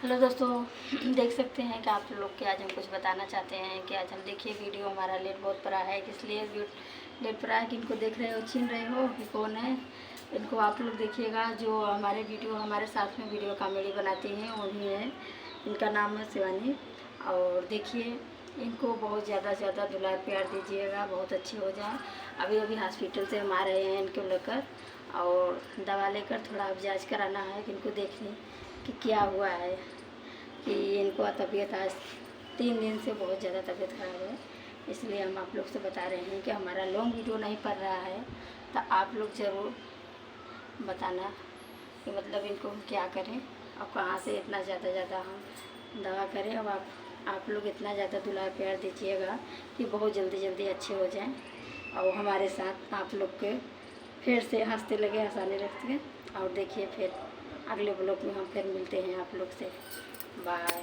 Hello दोस्तों, देख सकते हैं कि आप लोग के आज हम कुछ बताना चाहते हैं कि आज हम देखिए वीडियो हमारा लेट बहुत पड़ा है। इसलिए लेट पड़ा है कि इनको देख रहे हो, छीन रहे हो कि कौन है। इनको आप लोग देखिएगा, जो हमारे वीडियो हमारे साथ में वीडियो कॉमेडी बनाती हैं उन्हीं हैं। इनका नाम है शिवानी। और देखिए इनको बहुत ज़्यादा से ज़्यादा दुलार प्यार दीजिएगा, बहुत अच्छे हो जाए। अभी अभी हॉस्पिटल से हम आ रहे हैं इनको लेकर, और दवा लेकर थोड़ा अब जाँच कराना है कि इनको देखने कि क्या हुआ है। कि इनको तबीयत आज 3 दिन से बहुत ज़्यादा तबीयत ख़राब है। इसलिए हम आप लोग से बता रहे हैं कि हमारा लॉन्ग वीडियो नहीं पड़ रहा है, तो आप लोग ज़रूर बताना कि मतलब इनको हम क्या करें और कहाँ से इतना ज़्यादा हम दवा करें। अब आप लोग इतना ज़्यादा दुलार प्यार दीजिएगा कि बहुत जल्दी अच्छे हो जाएं और हमारे साथ आप लोग के फिर से हंसते लगे, हंसाने लगते। और देखिए फिर अगले ब्लॉग में हम फिर मिलते हैं आप लोग से। बाय।